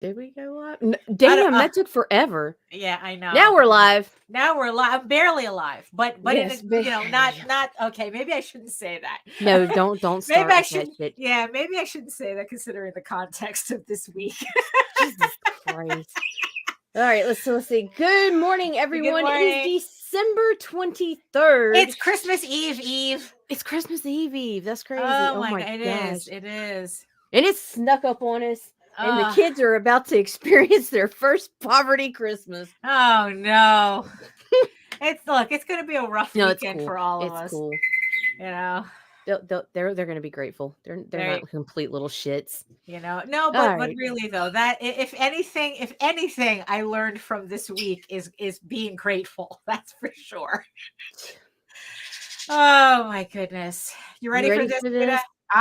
Did we go live? Damn, that took forever. Yeah, I know. Now we're live. Now we're live. I'm barely alive, but Yes, not okay. Maybe I shouldn't say that. No, don't start Maybe I with shouldn't. that shit. Yeah, maybe I shouldn't say that considering the context of this week. Jesus Christ. All right, let's see. Good morning, everyone. Good morning. It is December 23rd. It's Christmas Eve. It's Christmas Eve. That's crazy. Oh my gosh. It is. And it snuck up on us. And the kids are about to experience their first poverty Christmas. Oh no. It's going to be a rough weekend for all of us. Cool. You know. They're going to be grateful. They're not complete little shits. You know. No, but really though, that if anything I learned from this week is being grateful. That's for sure. Oh my goodness. You ready for this?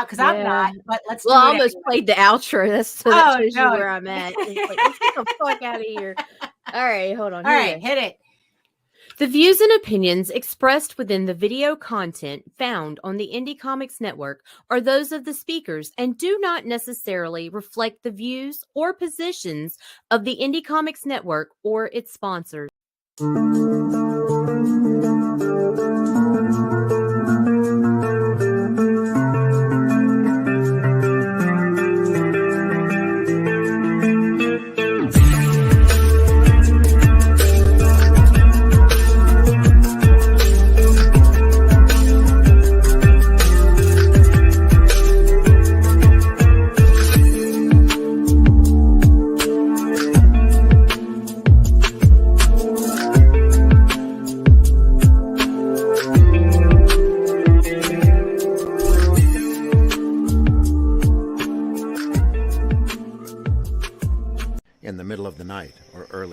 Because I'm not, but let's do it. I almost played the outro. That shows you where I'm at. It's like, let's get the fuck out of here. All right, hold on. All right, hit it. The views and opinions expressed within the video content found on the Indy Comics Network are those of the speakers and do not necessarily reflect the views or positions of the Indy Comics Network or its sponsors.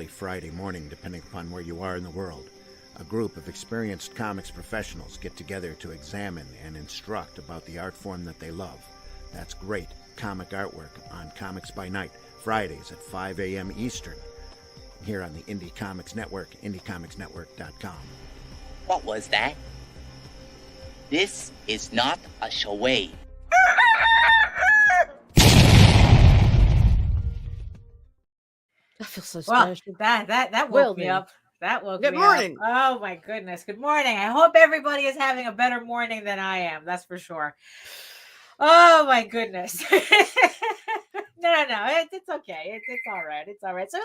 Friday morning, depending upon where you are in the world, a group of experienced comics professionals get together to examine and instruct about the art form that they love. That's great comic artwork on Comics by Night, Fridays at 5 a.m. Eastern, here on the Indy Comics Network, indycomicsnetwork.com. What was that? This is not a charade. I feel so special. That woke me up. That woke me up. Good morning. Oh my goodness. Good morning. I hope everybody is having a better morning than I am. That's for sure. Oh my goodness. No. It's okay. It's all right. It's all right. So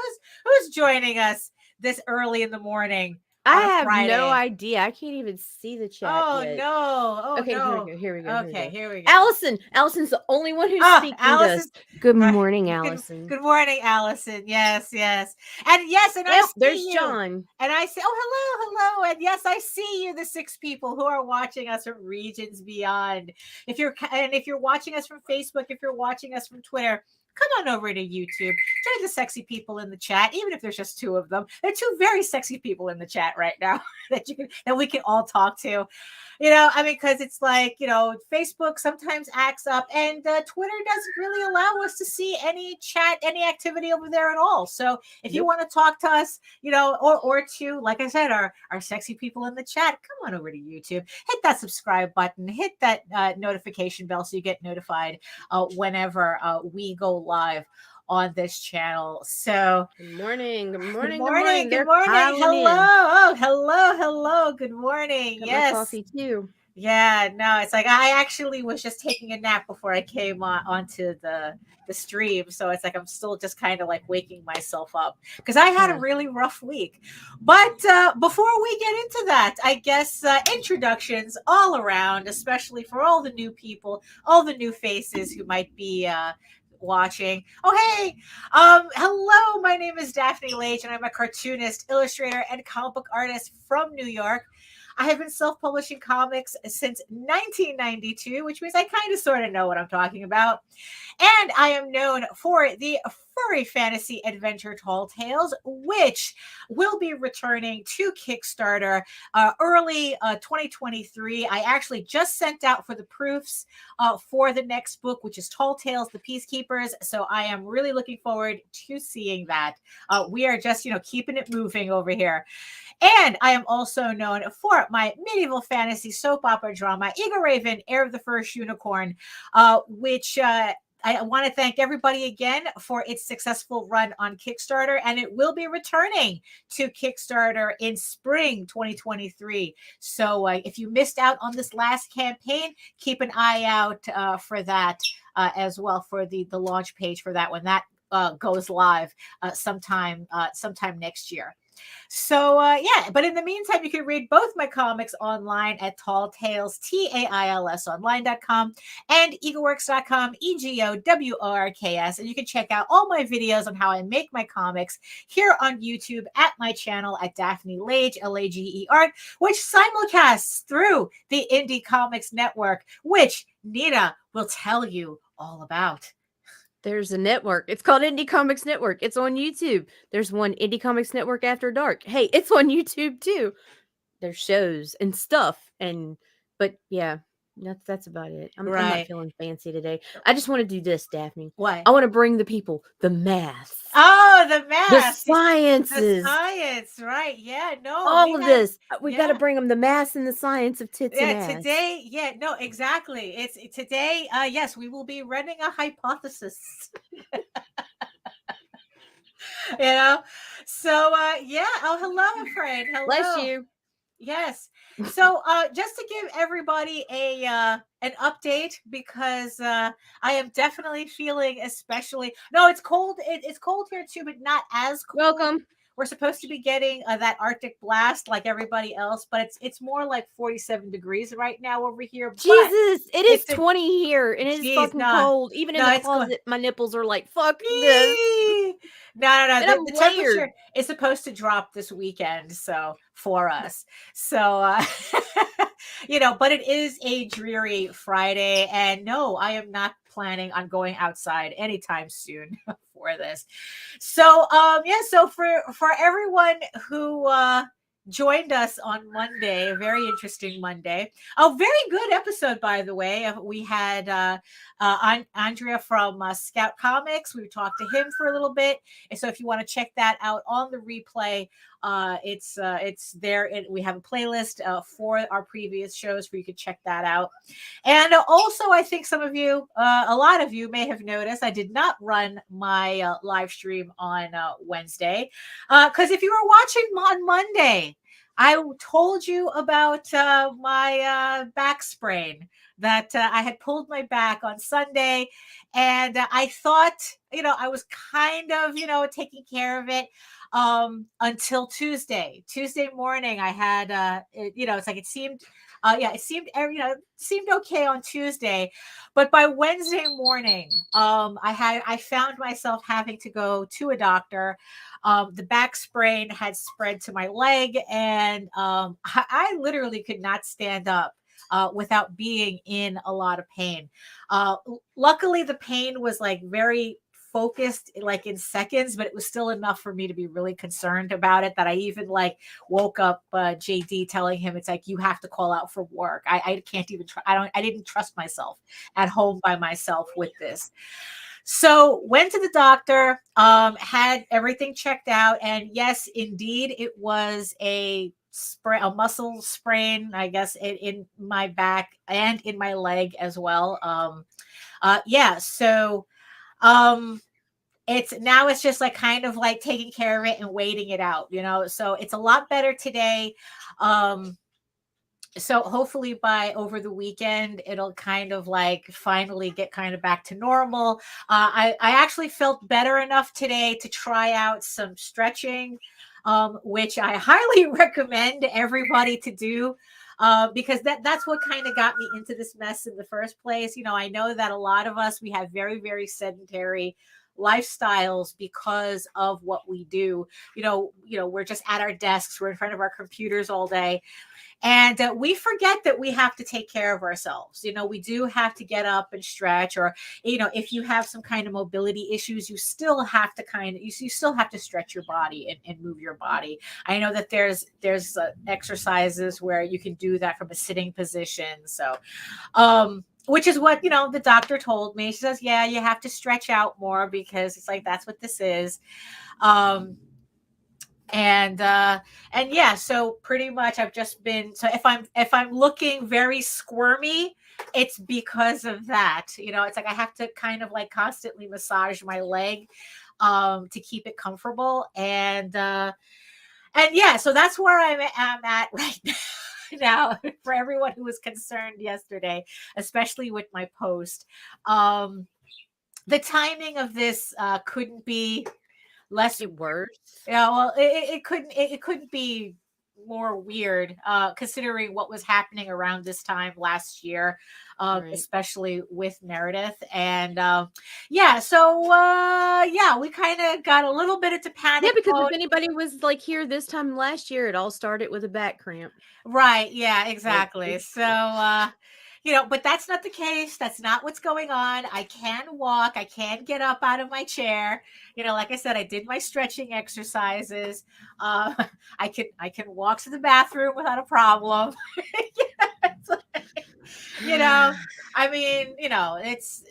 who's joining us this early in the morning? I have no idea. I can't even see the chat. No. Oh, okay, no. Here we go. Okay, here we go. Allison's the only one who's speaking to us. Good morning, Alison. Good morning, Alison. Yes. And I see there's you. John. And I say, hello. And yes, I see you, the 6 people who are watching us from regions beyond. If you're watching us from Facebook, if you're watching us from Twitter, come on over to YouTube. Join the sexy people in the chat, even if there's just 2 of them. There are 2 very sexy people in the chat right now that we can all talk to. Because it's like, Facebook sometimes acts up, and Twitter doesn't really allow us to see any chat, any activity over there at all. So if you want to talk to us, or to, like I said, our sexy people in the chat, come on over to YouTube, hit that subscribe button, hit that notification bell so you get notified whenever we go live on this channel. So good morning. Hello. Oh, hello. Good morning. Yes. Coffee too. Yeah, no, it's like I actually was just taking a nap before I came onto the stream. So it's like I'm still just kind of like waking myself up because I had a really rough week. But before we get into that, I guess introductions all around, especially for all the new people, all the new faces who might be watching. Oh, hey. Hello, my name is Daphne Lage, and I'm a cartoonist, illustrator, and comic book artist from New York. I have been self-publishing comics since 1992, which means I kind of sort of know what I'm talking about. And I am known for the furry fantasy adventure Tall Tales, which will be returning to Kickstarter early 2023. I actually just sent out for the proofs for the next book, which is Tall Tales, The Peacekeepers. So I am really looking forward to seeing that. We are just, keeping it moving over here. And I am also known for my medieval fantasy soap opera drama, Eagle Raven, Heir of the First Unicorn, which I want to thank everybody again for its successful run on Kickstarter, and it will be returning to Kickstarter in spring 2023. So if you missed out on this last campaign, keep an eye out for that as well, for the launch page for that one. That goes live sometime next year. So yeah, but in the meantime, you can read both my comics online at Tall Tales, TAILS online.com, and egoworks.com, EGOWORKS. And you can check out all my videos on how I make my comics here on YouTube at my channel at Daphne Lage, Lage Art, which simulcasts through the Indie Comics Network, which Nita will tell you all about. There's a network. It's called Indie Comics Network. It's on YouTube. There's one Indie Comics Network After Dark. Hey, it's on YouTube too. There's shows and stuff. But yeah, that's about it. I'm not feeling fancy today. I just want to do this, Daphne. What? I want to bring the people the math. Oh, the math. The sciences. The science, right. Yeah, no. All of this. We got to bring them the math and the science of tits and ass. Today, no, exactly. It's today, yes, we will be running a hypothesis. So yeah. Oh, hello, friend. Hello. Bless you. Yes. So just to give everybody an update, because I am definitely feeling it's cold. It's cold here too, but not as cold. Welcome. We're supposed to be getting that Arctic blast like everybody else, but it's more like 47 degrees right now over here. Jesus, it is 20 here, and it is fucking cold. Even in the closet, my nipples are like, fuck this. No. The temperature is supposed to drop this weekend, so for us. So, but it is a dreary Friday, and no, I am not planning on going outside anytime soon for this. So, so for everyone who joined us on Monday, a very interesting Monday, a very good episode, by the way. We had Andrea from Scout Comics. We talked to him for a little bit, and so if you want to check that out on the replay, it's there. We have a playlist for our previous shows where you could check that out. And also, I think some of you, a lot of you may have noticed, I did not run my live stream on Wednesday, because if you were watching on Monday, I told you about my back sprain, that I had pulled my back on Sunday, and I thought, I was kind of, taking care of it until Tuesday morning. I had, it's like it seemed, it seemed okay on Tuesday, but by Wednesday morning, I found myself having to go to a doctor. The back sprain had spread to my leg, and I literally could not stand up without being in a lot of pain. Luckily, the pain was like very focused, like in seconds, but it was still enough for me to be really concerned about it, that I even like woke up JD telling him, it's like, you have to call out for work. I can't even I didn't trust myself at home by myself with this. So went to the doctor, had everything checked out, and yes, indeed, it was a muscle sprain, I guess, in my back and in my leg as well. So it's just like kind of like taking care of it and waiting it out, so it's a lot better today. So hopefully by over the weekend, it'll kind of like finally get kind of back to normal. I actually felt better enough today to try out some stretching, which I highly recommend everybody to do. Because that's what kind of got me into this mess in the first place. I know that a lot of us, we have very, very sedentary lifestyles because of what we do. We're just at our desks, we're in front of our computers all day. And we forget that we have to take care of ourselves. We do have to get up and stretch, or, if you have some kind of mobility issues, you still have to you still have to stretch your body and move your body. I know that there's exercises where you can do that from a sitting position. So, which is what, the doctor told me. She says, yeah, you have to stretch out more, because it's like, that's what this is. And yeah, so pretty much I've just been, so if I'm looking very squirmy, it's because of that. It's like I have to kind of like constantly massage my leg to keep it comfortable. And yeah, so that's where I'm at right now. For everyone who was concerned yesterday, especially with my post. The timing of this couldn't be less worse. Yeah, well, it couldn't be more weird, considering what was happening around this time last year, Right. especially with Meredith. And yeah, so yeah, we kind of got a little bit into panic Yeah, because mode. if anybody was like here this time last year, it all started with a back cramp. Right. Yeah, exactly. So, but that's not the case. That's not what's going on. I can walk. I can get up out of my chair. Like I said, I did my stretching exercises. I can walk to the bathroom without a problem. I mean, it's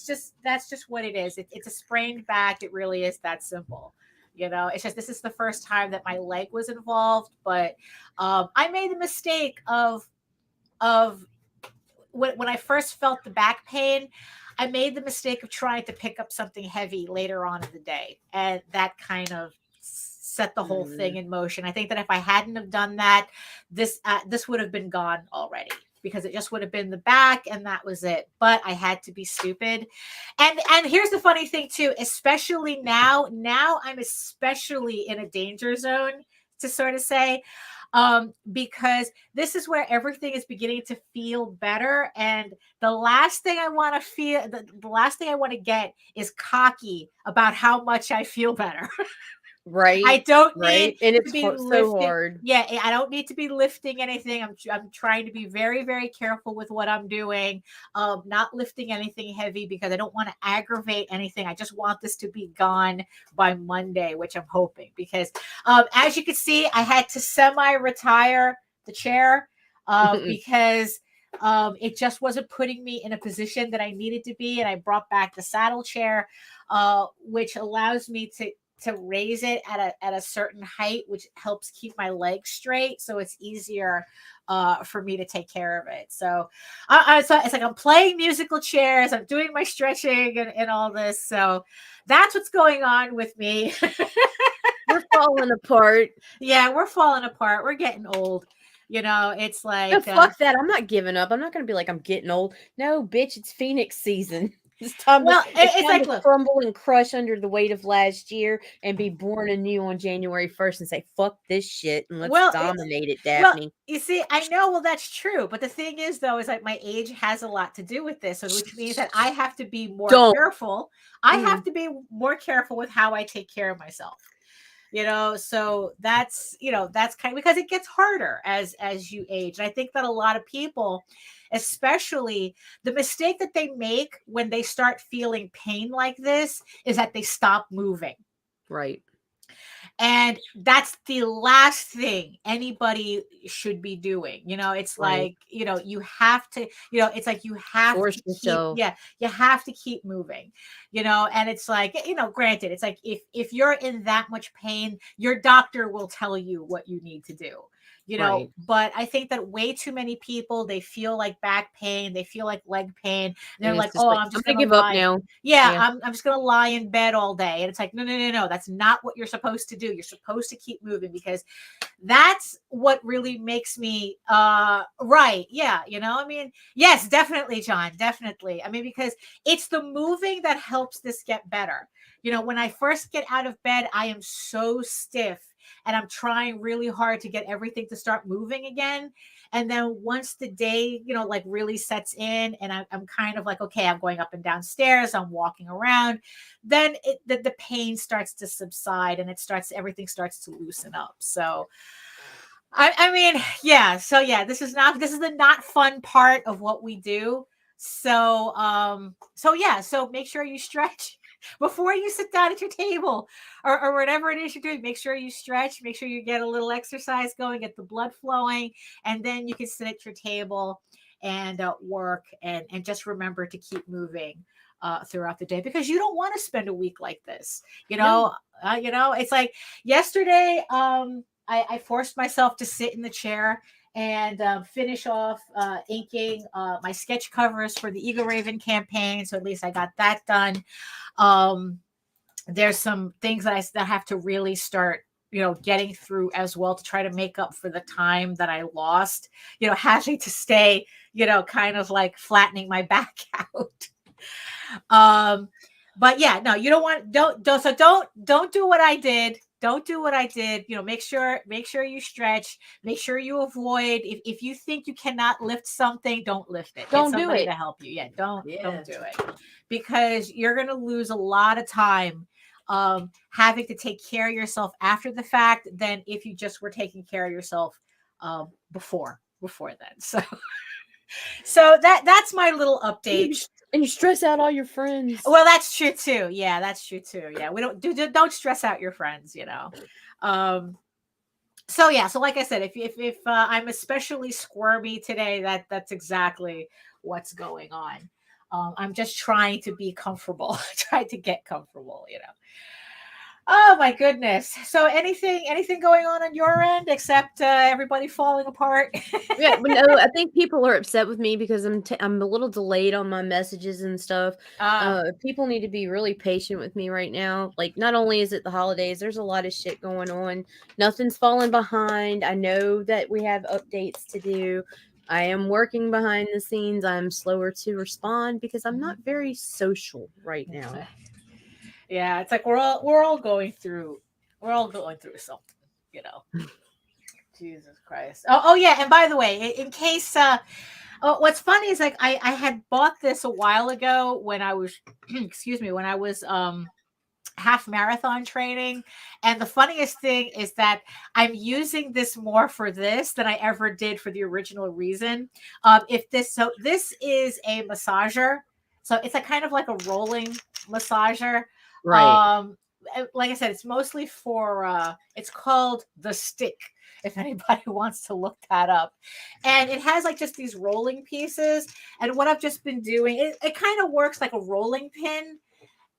just, that's just what it is. It's a sprained back. It really is that simple. It's just, this is the first time that my leg was involved, but I made the mistake of when I first felt the back pain, I made the mistake of trying to pick up something heavy later on in the day. And that kind of set the whole thing in motion. I think that if I hadn't have done that, this would have been gone already, because it just would have been the back and that was it. But I had to be stupid. And here's the funny thing too, especially now I'm especially in a danger zone, to sort of say, because this is where everything is beginning to feel better. And the last thing I want to feel, the last thing I want to get is cocky about how much I feel better. Right. I don't right. need and to it's be so lifting. hard. Yeah, I don't need to be lifting anything. I'm trying to be very, very careful with what I'm doing. Not lifting anything heavy because I don't want to aggravate anything. I just want this to be gone by Monday, which I'm hoping, because as you can see, I had to semi-retire the chair because it just wasn't putting me in a position that I needed to be. And I brought back the saddle chair, which allows me to raise it at a certain height, which helps keep my legs straight. So it's easier for me to take care of it. So, so it's like I'm playing musical chairs, I'm doing my stretching and all this. So that's what's going on with me. We're falling apart. Yeah, we're falling apart. We're getting old. It's like, No, fuck that. I'm not giving up. I'm not going to be like, I'm getting old. No, bitch, it's Phoenix season. It's time it's time to crumble and crush under the weight of last year and be born anew on January 1st and say, fuck this shit and let's dominate it, Daphne. Well, you see, I know, well, that's true. But the thing is, though, is like my age has a lot to do with this, which means that I have to be more careful. I have to be more careful with how I take care of myself. So that's kind of, because it gets harder as you age. And I think that a lot of people, especially, the mistake that they make when they start feeling pain like this is that they stop moving. Right. And that's the last thing anybody should be doing. It's like, you have to, it's like you have to keep, you have to keep moving, and it's like, granted, it's like if you're in that much pain, your doctor will tell you what you need to do. But I think that way too many people, they feel like back pain, they feel like leg pain, and they're like, oh, I'm just gonna give up now. Yeah, I'm just gonna lie in bed all day. And it's like, no, that's not what you're supposed to do. You're supposed to keep moving, because that's what really makes me right. Yeah, I mean, yes, definitely, John, definitely. I mean, because it's the moving that helps this get better. When I first get out of bed, I am so stiff. And I'm trying really hard to get everything to start moving again. And then once the day, like really sets in, and I'm kind of like, okay, I'm going up and down stairs, I'm walking around, then the pain starts to subside and everything starts to loosen up. So, I mean, yeah. So yeah, this is the not fun part of what we do. So, so make sure you stretch before you sit down at your table or whatever it is you're doing. Make sure you stretch, make sure you get a little exercise going, get the blood flowing, and then you can sit at your table and work and just remember to keep moving throughout the day, because you don't want to spend a week like this. It's like yesterday, I forced myself to sit in the chair and finish off inking my sketch covers for the Eagle Raven campaign. So at least I got that done. There's some things that I have to really start, getting through as well to try to make up for the time that I lost, having to stay, kind of like flattening my back out. But yeah, no, you don't do what I did. Don't do what I did. Make sure you stretch. Make sure you avoid. If you think you cannot lift something, don't lift it. Don't Get do somebody it. to help you. Yeah, don't do it, because you're gonna lose a lot of time having to take care of yourself after the fact than if you just were taking care of yourself before then. So that's my little update. And you stress out all your friends. Well, that's true too. Yeah, that's true too. Yeah, we don't stress out your friends. So yeah, so like I said, if I'm especially squirmy today, that's exactly what's going on. I'm just trying to be comfortable, trying to get comfortable. Oh my goodness. So anything going on your end except everybody falling apart? Yeah, but no, I think people are upset with me because I'm a little delayed on my messages and stuff. People need to be really patient with me right now. Like, not only is it the holidays, there's a lot of shit going on. Nothing's falling behind. I know that we have updates to do. I am working behind the scenes. I'm slower to respond because I'm not very social right now. Yeah, it's like we're all going through something, Jesus Christ. Oh yeah, and by the way, in case what's funny is like I had bought this a while ago when I was when I was half marathon training, and the funniest thing is that I'm using this more for this than I ever did for the original reason. This is a massager, so it's a kind of like a rolling massager. Right. Like I said, it's mostly for it's called The Stick, if anybody wants to look that up. And it has like just these rolling pieces, and what I've just been doing, it kind of works like a rolling pin,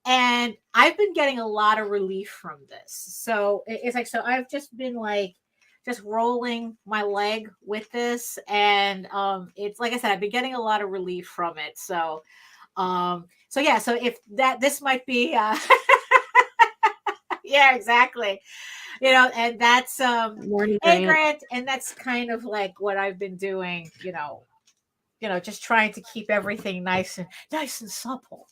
and I've been getting a lot of relief from this. So it's like, so I've just been like just rolling my leg with this, and it's like I said, I've been getting a lot of relief from it. So yeah, so if this might be yeah, exactly. And that's Morning hey rant. Grant, and that's kind of like what I've been doing, just trying to keep everything nice and supple.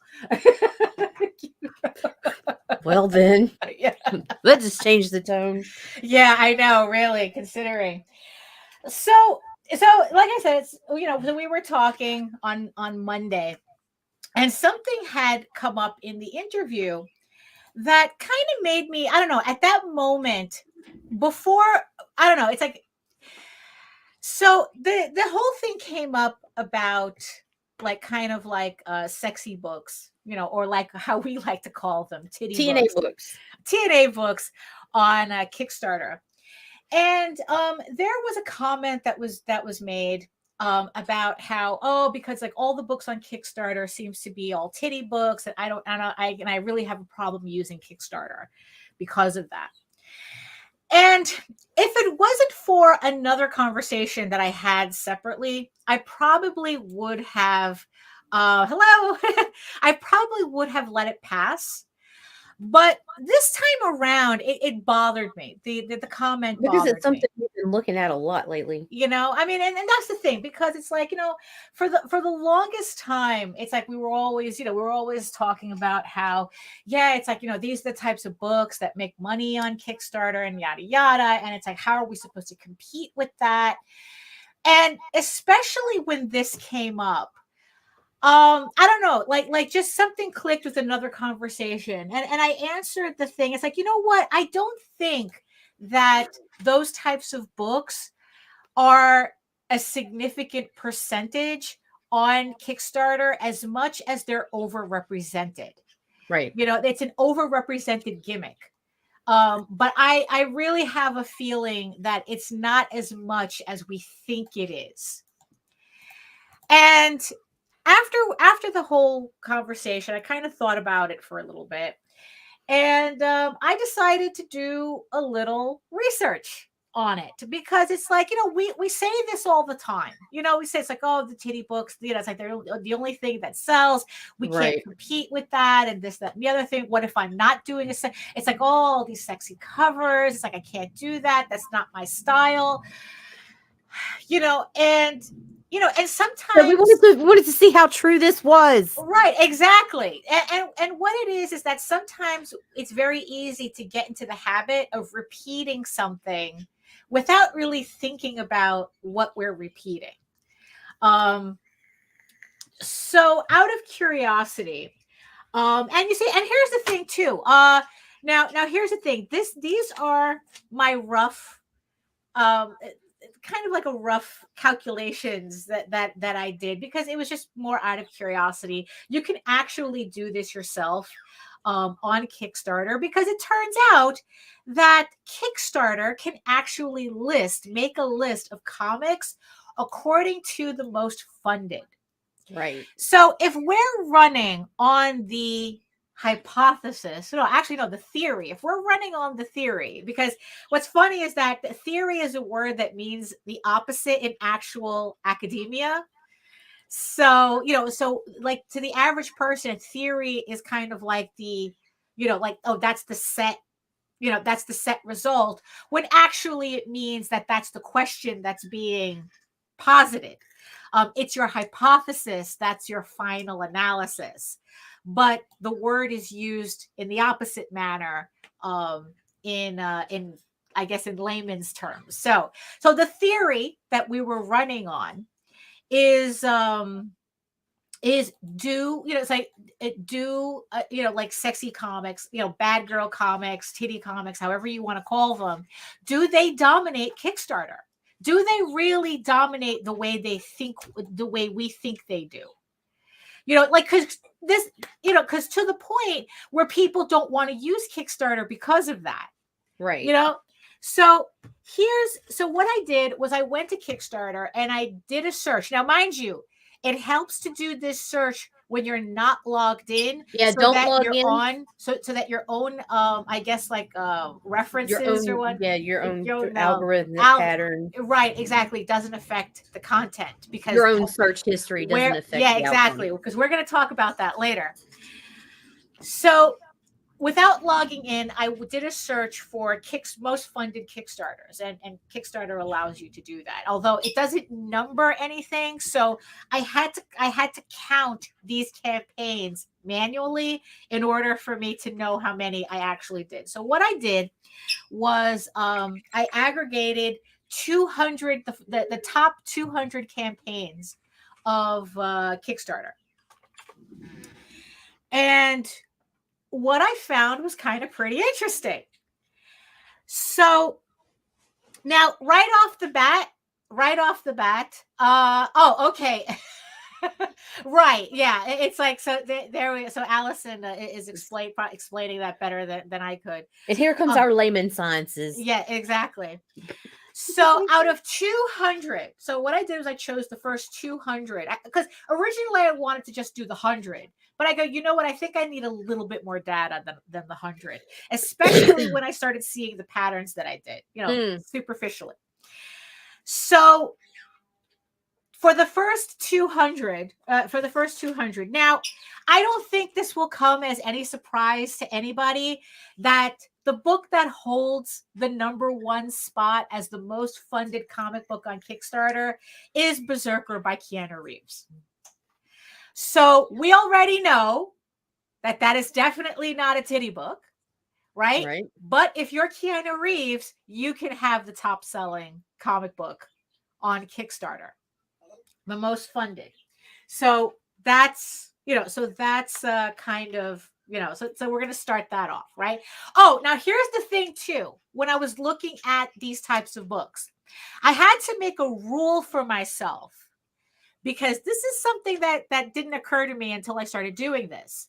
Well then, Yeah. let's just change the tone. Yeah, I know, really, considering. So like I said, it's, so we were talking on Monday, and something had come up in the interview that kind of made me, I don't know, at that moment before, I don't know, it's like, so the whole thing came up about like kind of like sexy books, or like how we like to call them, TNA books. TNA books on Kickstarter. And there was a comment that was made about how, because like all the books on Kickstarter seems to be all titty books, and I really have a problem using Kickstarter because of that. And if it wasn't for another conversation that I had separately, I probably would have I probably would have let it pass. But this time around, it bothered me. The comment Because bothered it's something me. we've been looking at a lot lately. I mean, and that's the thing, because it's like, for the longest time, it's like we were always talking about how, yeah, it's like, these are the types of books that make money on Kickstarter and yada yada. And it's like, how are we supposed to compete with that? And especially when this came up, I don't know, like just something clicked with another conversation, and I answered the thing. It's like, you know what? I don't think that those types of books are a significant percentage on Kickstarter as much as they're overrepresented. Right. It's an overrepresented gimmick. But I really have a feeling that it's not as much as we think it is. And after the whole conversation, I kind of thought about it for a little bit, and I decided to do a little research. on it, because it's like, we say this all the time. We say it's like, oh, the titty books, it's like they're the only thing that sells. We can't compete with that, and this, that, and the other thing. What if I'm not doing it's like, oh, all these sexy covers. It's like, I can't do that. That's not my style. And sometimes we wanted to see how true this was. Right, exactly. And what it is that sometimes it's very easy to get into the habit of repeating something without really thinking about what we're repeating. So out of curiosity, and you see, and here's the thing too. Now here's the thing. These are my rough, kind of like a rough calculations that I did, because it was just more out of curiosity. You can actually do this yourself on Kickstarter, because it turns out that Kickstarter can actually make a list of comics according to the most funded. Right. So if we're running on the hypothesis, the theory, if we're running on the theory, because what's funny is that theory is a word that means the opposite in actual academia. So, so like to the average person, theory is kind of like the, like, oh, that's the set, that's the set result, when actually it means that that's the question that's being posited. It's your hypothesis, that's your final analysis. But the word is used in the opposite manner, in I guess in layman's terms. So the theory that we were running on is do like sexy comics, bad girl comics, titty comics, however you want to call them, do they dominate Kickstarter? Do they really dominate the way we think they do? Because because to the point where people don't want to use Kickstarter because of that. Right. So what I did was I went to Kickstarter and I did a search. Now, mind you, it helps to do this search when you're not logged in. Yeah, so don't that log your in. own, so that your own, I guess, like references your own, or what? your own algorithmic pattern. Right, exactly. Doesn't affect the content, because your own search history doesn't affect. Yeah, exactly. Because we're going to talk about that later. So, without logging in, I did a search for most funded Kickstarters, and Kickstarter allows you to do that, although it doesn't number anything. So I had to count these campaigns manually in order for me to know how many I actually did. So what I did was I aggregated 200 the top 200 campaigns of Kickstarter, and what I found was kind of pretty interesting. So now, right off the bat, okay. Right. Yeah. It's like, so there we go. So Alison is explaining that better than I could. And here comes our layman sciences. Yeah, exactly. So out of 200, so what I did was I chose the first 200, because originally I wanted to just do the 100. But I go, you know what? I think I need a little bit more data than the 100, especially when I started seeing the patterns that I did, superficially. So for the first 200, now, I don't think this will come as any surprise to anybody that the book that holds the #1 spot as the most funded comic book on Kickstarter is Berserker by Keanu Reeves. So we already know that is definitely not a titty book, right? Right. But if you're Keanu Reeves, you can have the top selling comic book on Kickstarter, the most funded. So that's, kind of, so we're going to start that off, right? Oh, now here's the thing too. When I was looking at these types of books, I had to make a rule for myself, because this is something that didn't occur to me until I started doing this.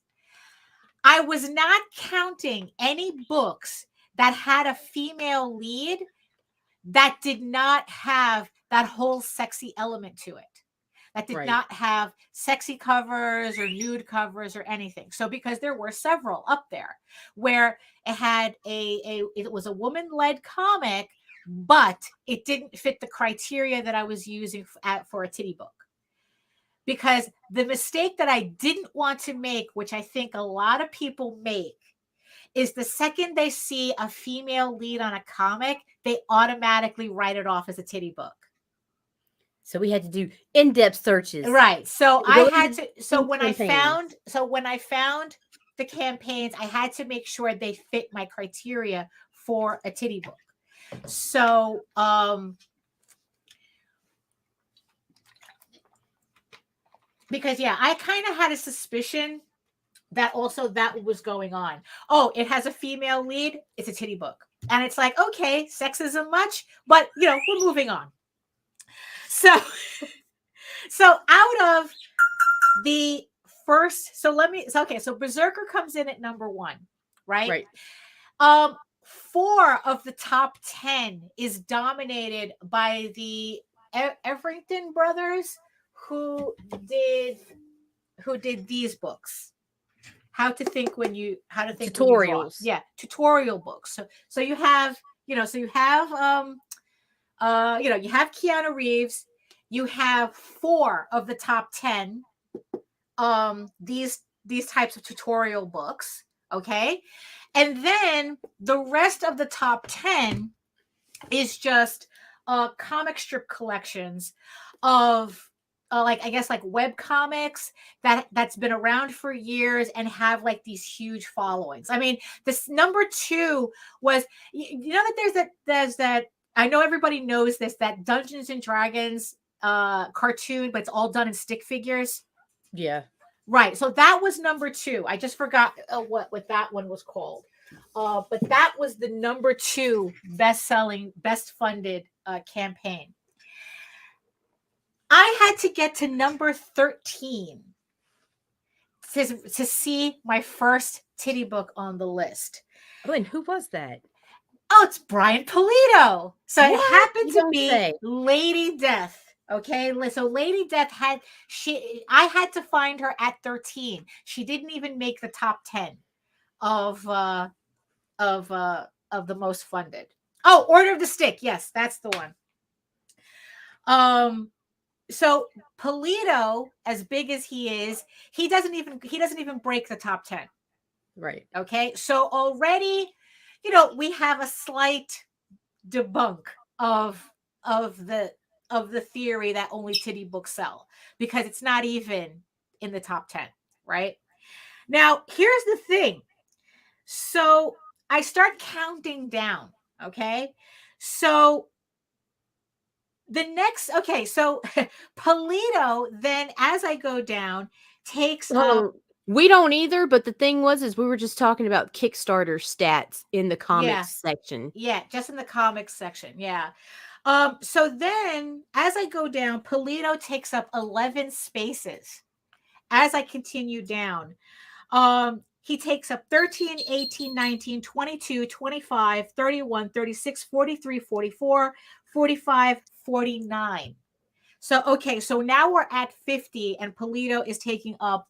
I was not counting any books that had a female lead that did not have that whole sexy element to it, that did not have sexy covers or nude covers or anything. So because there were several up there where it had it was a woman-led comic but it didn't fit the criteria that I was using for a titty book. Because the mistake that I didn't want to make, which I think a lot of people make, is the second they see a female lead on a comic, they automatically write it off as a titty book. So we had to do in-depth searches. Right. So Go I had into to, so when campaigns. I found the campaigns, I had to make sure they fit my criteria for a titty book. So, because I kind of had a suspicion that also that was going on. Oh, it has a female lead. It's a titty book. And it's like, okay, sexism much, but we're moving on. So out of the first, so Berserker comes in at number 1, right? Right. 4 of the top 10 is dominated by the Everington brothers who did these books. How to think tutorials. Tutorial books. So you have, you have Keanu Reeves, you have 4 of the top 10 these types of tutorial books, okay? And then the rest of the top 10 is just comic strip collections of like web comics that's been around for years and have like these huge followings. I mean, this number 2 was, that there's that, I know everybody knows this, that Dungeons and Dragons cartoon, but it's all done in stick figures. Yeah. Right. So that was number 2. I just forgot what that one was called. But that was the number 2 best-selling, best-funded campaign. I had to get to number 13 to see my first titty book on the list. Oh, and who was that? Oh, it's Brian Pulido. So What? It happened You to don't be say. Lady Death. Okay, so Lady Death I had to find her at 13. She didn't even make the top 10 of the most funded. Oh, Order of the Stick. Yes, that's the one. So Pulido, as big as he is, he doesn't even break the top 10. Right. Okay. So already, we have a slight debunk of the theory that only titty books sell, because it's not even in the top 10, right? Now, here's the thing. So I start counting down, okay? So Pulido, then as I go down, takes we don't either, but the thing is we were just talking about Kickstarter stats in the comics section. Yeah, just in the comics section. Yeah. So then as I go down, Pulido takes up 11 spaces. As I continue down, he takes up 13, 18, 19, 22, 25, 31, 36, 43, 44, 45, 49. So now we're at 50 and Pulido is taking up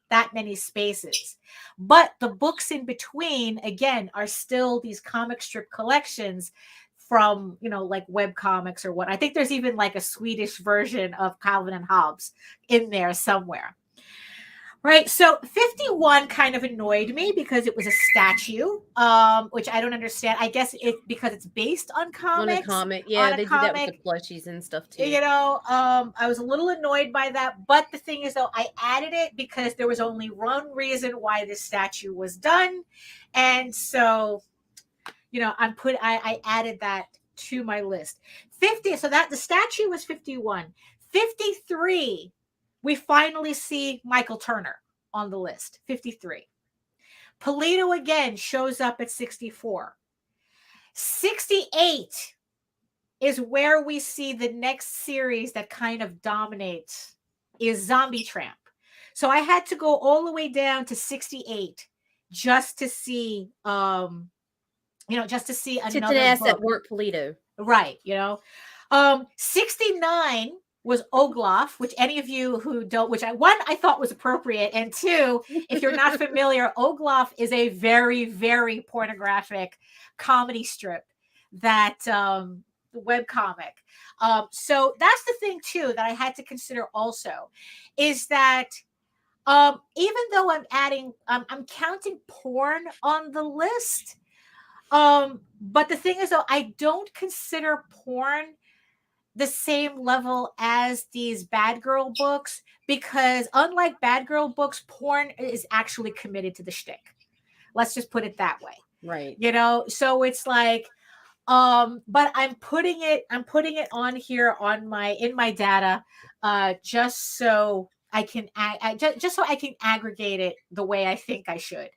that many spaces. But the books in between, again, are still these comic strip collections from, like web comics or what. I think there's even like a Swedish version of Calvin and Hobbes in there somewhere. Right. So 51 kind of annoyed me because it was a statue, which I don't understand. I guess because it's based on comics. On a comic. Yeah, they do that with the plushies and stuff too. I was a little annoyed by that. But the thing is, though, I added it because there was only one reason why this statue was done. And so, I added that to my list. 50. So that the statue was 51. 53. We finally see Michael Turner on the list, 53. Pulido again shows up at 64. 68 is where we see the next series that kind of dominates, is Zombie Tramp. So I had to go all the way down to 68 just to see, just to see another book. At work, Pulido. Right, 69 was Ogloff, which any of you who don't, I thought was appropriate. And 2, if you're not familiar, Ogloff is a very, very pornographic comedy strip webcomic. So that's the thing too that I had to consider also, is that even though I'm counting porn on the list, but the thing is though, I don't consider porn the same level as these bad girl books, because unlike bad girl books, porn is actually committed to the shtick. Let's just put it that way. Right. You know, so it's like, but I'm putting it on here in my data, just so I can just so I can aggregate it the way I think I should.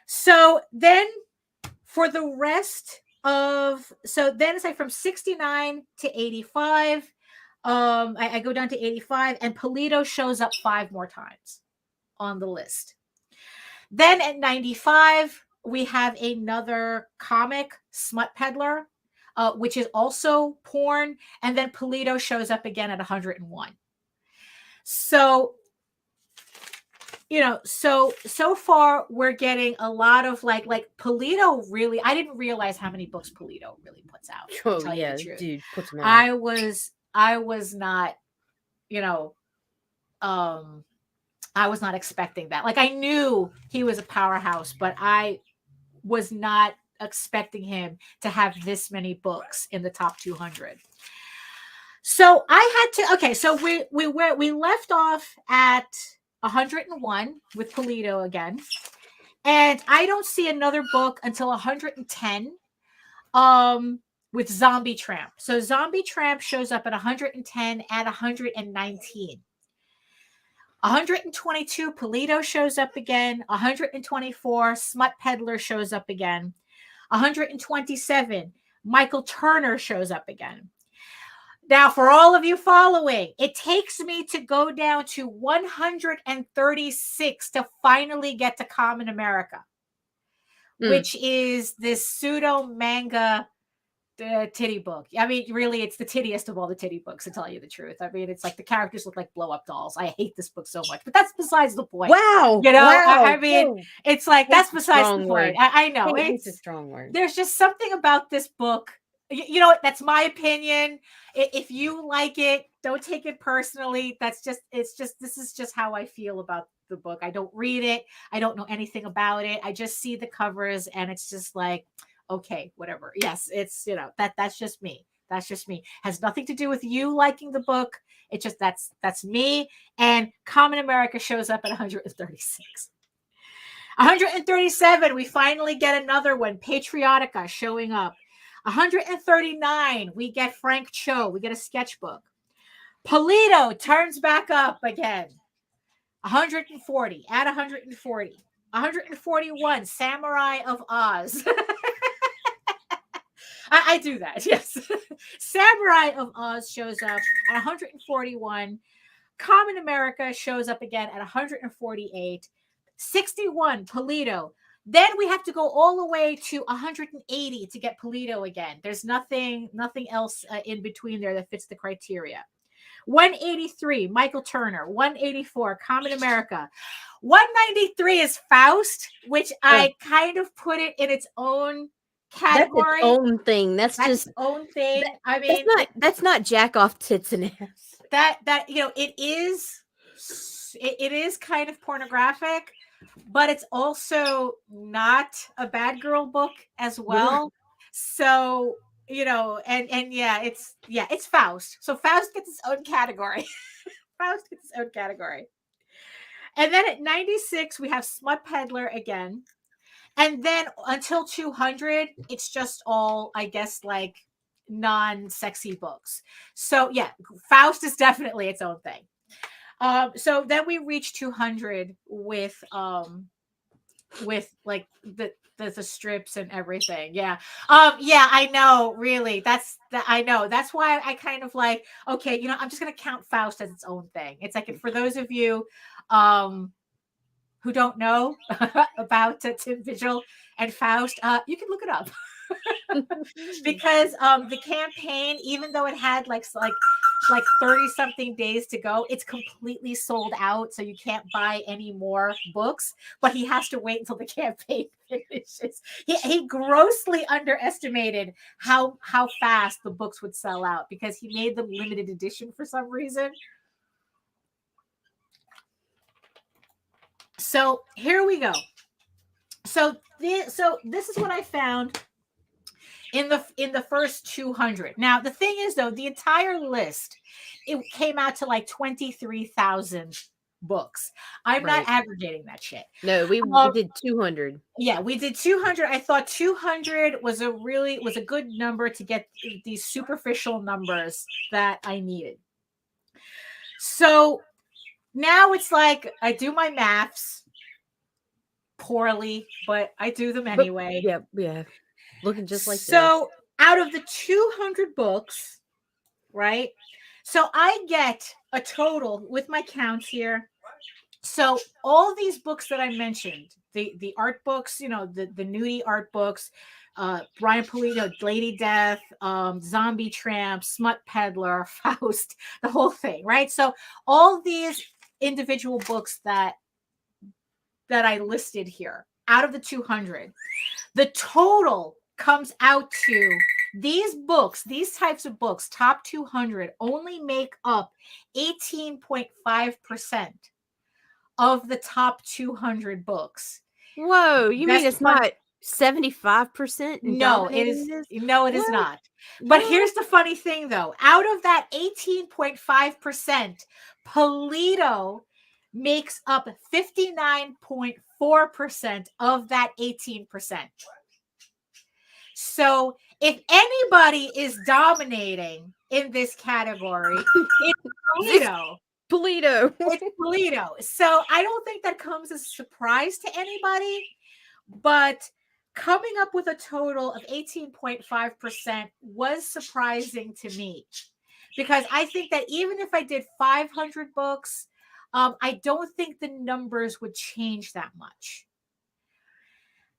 So then for the rest of, so then it's like from 69 to 85. I go down to 85, and Polito shows up 5 more times on the list. Then at 95, we have another comic, Smut Peddler, which is also porn. And then Polito shows up again at 101. So, you know, so far we're getting a lot of like Polito really, I didn't realize how many books Polito really puts out. Oh yeah, dude, puts them out. I was not, you know, I was not expecting that. Like, I knew he was a powerhouse, but I was not expecting him to have this many books in the top 200. So I had to, okay, so we left off at 101 with Polito again. And I don't see another book until 110 with Zombie Tramp. So Zombie Tramp shows up at 110 and 119. 122, Polito shows up again. 124, Smut Peddler shows up again. 127, Michael Turner shows up again. Now, for all of you following, it takes me to go down to 136 to finally get to Common America, which is this pseudo manga titty book. I mean, really, it's the tittiest of all the titty books, to tell you the truth. I mean, it's like the characters look like blow up dolls. I hate this book so much, but that's besides the point. Wow. You know, wow. I mean, it's like, that's besides the point. I know. It's a strong word. There's just something about this book. You know what? That's my opinion. If you like it, don't take it personally. This is just how I feel about the book. I don't read it. I don't know anything about it. I just see the covers and it's just like, okay, whatever. Yes, it's, you know, that's just me. That's just me. Has nothing to do with you liking the book. It's just, that's me. And Common America shows up at 136. 137, we finally get another one, Patriotica showing up. 139, we get Frank Cho. We get a sketchbook. Polito turns back up again. 140, at 140. 141, Samurai of Oz. I do that, yes. Samurai of Oz shows up at 141. Common America shows up again at 148. 61, Polito. Then we have to go all the way to 180 to get Polito again. There's nothing else in between there that fits the criteria. 183, Michael Turner. 184, Common America. 193 is Faust, which I kind of put it in its own category. That's its own thing. That's just its own thing. I mean, that's not jack off tits and ass. That you know, it is kind of pornographic, but it's also not a bad girl book as well. So, you know, and it's Faust. So Faust gets its own category. Faust gets its own category. And then at 96, we have Smut Peddler again. And then until 200, it's just all, I guess, like non-sexy books. So yeah, Faust is definitely its own thing. So then we reach 200 with like the strips and everything. Yeah. I know, really. I know. That's why I kind of like, okay, you know, I'm just going to count Faust as its own thing. It's like, for those of you who don't know about Tim Vigil and Faust, you can look it up. Because the campaign, even though it had like like 30 something days to go. It's completely sold out, so you can't buy any more books, but he has to wait until the campaign finishes. He grossly underestimated how fast the books would sell out because he made them limited edition for some reason. So here we go. So this is what I found in the first 200. Now the thing is, though, the entire list, it came out to like 23,000 books. I'm not aggregating that shit. No, we did 200. Yeah, we did 200. I thought 200 was a good number to get these superficial numbers that I needed. So now it's like I do my maths poorly, but I do them anyway. Yeah. Looking just like so this. Out of the 200 books, right? So I get a total with my counts here. So all these books that I mentioned, the art books, the nudie art books, Brian Pulido, Lady Death, Zombie Tramp, Smut Peddler, Faust, the whole thing, right? So all these individual books that I listed here, out of the 200, the total comes out to these books, these types of books, top 200, only make up 18.5% of the top 200 books. Whoa, you mean it's not 75%? No, it is. No, it is not. But here's the funny thing, though. Out of that 18.5%, Pulido makes up 59.4% of that 18%. So if anybody is dominating in this category, it's Pulido. It's Pulido. So I don't think that comes as a surprise to anybody, but coming up with a total of 18.5% was surprising to me, because I think that even if I did 500 books, I don't think the numbers would change that much.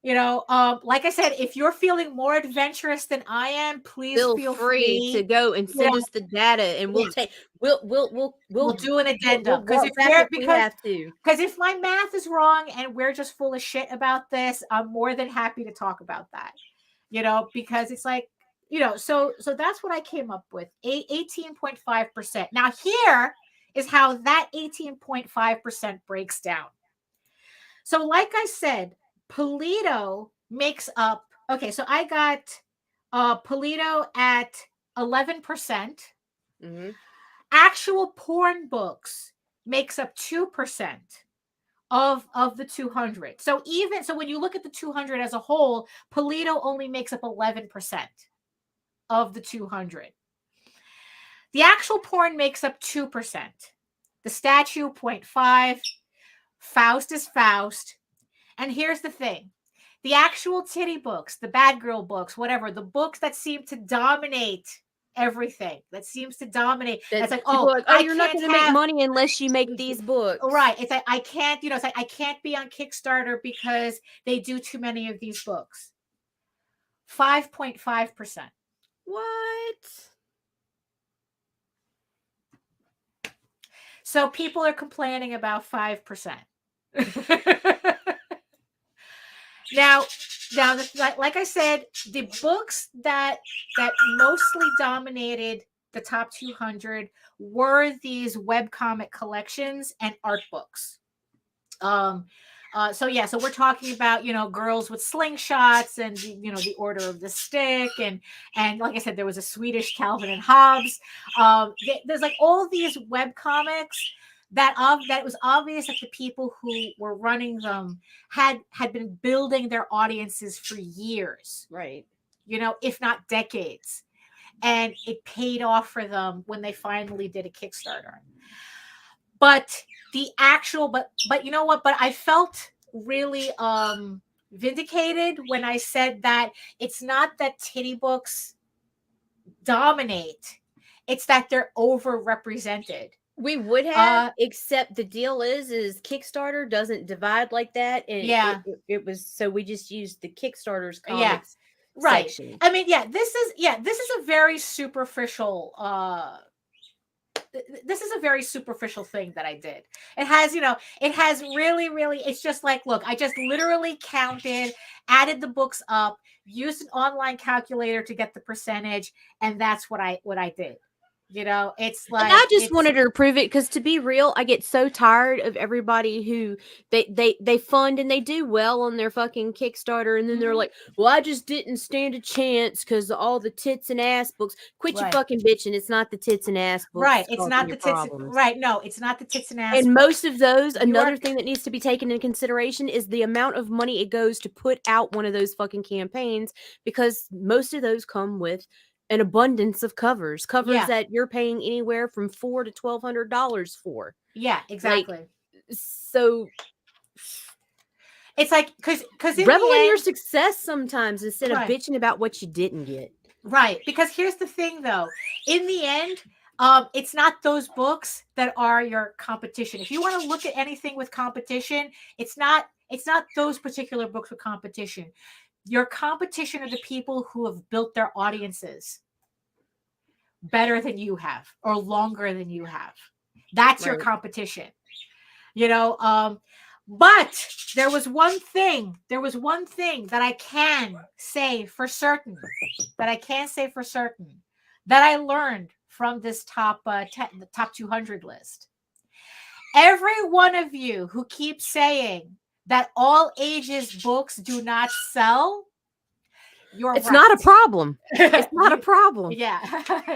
Like I said, if you're feeling more adventurous than I am, please feel free to go and send us the data, and we'll take we'll do an addendum, because if my math is wrong and we're just full of shit about this, I'm more than happy to talk about that. Because it's like, so that's what I came up with, 18.5%. Now here is how that 18.5% breaks down. So like I said, Pulido makes up, okay, so I got Pulido at 11%. Mm-hmm. Actual porn books makes up 2% of the 200. So when you look at the 200 as a whole, Pulido only makes up 11% of the 200. The actual porn makes up 2%. The statue, 0.5. Faust is Faust. And here's the thing. The actual titty books, the bad girl books, whatever, the books that seem to dominate everything, that's like, you're not going to make money unless you make these books. Right. It's like, I can't be on Kickstarter because they do too many of these books. 5.5%. What? So people are complaining about 5%. Now, like I said, the books that mostly dominated the top 200 were these webcomic collections and art books. So we're talking about, girls with slingshots and, the Order of the Stick. And like I said, there was a Swedish Calvin and Hobbes. There's like all these webcomics that it was obvious that the people who were running them had been building their audiences for years. Right. If not decades. And it paid off for them when they finally did a Kickstarter. But but you know what? But I felt really vindicated when I said that it's not that titty books dominate, it's that they're overrepresented. We would have, except the deal is Kickstarter doesn't divide like that. And it was, so we just used the Kickstarter's comics right section. I mean, this is a very superficial this is a very superficial thing that I did. It has, it has really, really, it's just like, look, I just literally counted, added the books up, used an online calculator to get the percentage, and that's what I did. It's like, and I just wanted to prove it because, to be real, I get so tired of everybody who they fund and they do well on their fucking Kickstarter, and then they're like, "Well, I just didn't stand a chance because all the tits and ass books." Quit your fucking bitching! It's not the tits and ass books, right? It's not the tits, right? No, it's not the tits and ass. And most of those, another thing that needs to be taken into consideration is the amount of money it goes to put out one of those fucking campaigns, because most of those come with an abundance of covers that you're paying anywhere from $400 to $1,200 for. Yeah, exactly. So it's like, because revel in your success sometimes instead of bitching about what you didn't get. Right. Because here's the thing, though. In the end, it's not those books that are your competition. If you want to look at anything with competition, it's not those particular books with competition. Your competition are the people who have built their audiences better than you have or longer than you have. That's your competition. But there was one thing that I can say for certain, that I learned from this the top 200 list. Every one of you who keeps saying that all ages books do not sell, it's right. Not a problem. It's not a problem. Yeah.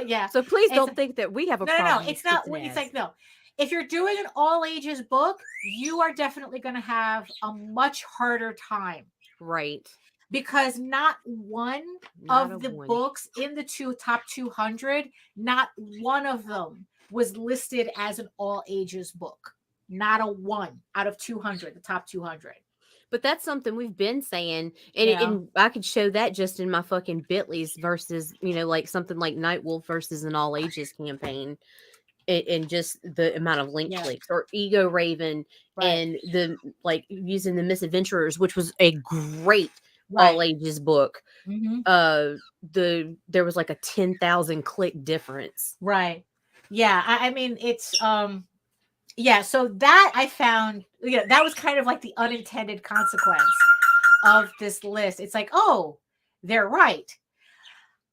Yeah. So please don't think that we have a problem. No, it's not. It's like, no. If you're doing an all ages book, you are definitely going to have a much harder time. Right. Because not one of the books in the top 200, not one of them was listed as an all ages book. Not a one out of 200, the top 200. But that's something we've been saying, and I could show that just in my fucking Bitleys versus, like something like Nightwolf versus an all ages campaign, and just the amount of link clicks, or Ego Raven and the using the Misadventurers, which was a great all ages book. Mm-hmm. There was like a 10,000 click difference. Right. Yeah. I mean, it's yeah, so that I found, that was kind of like the unintended consequence of this list. It's like, oh, they're right.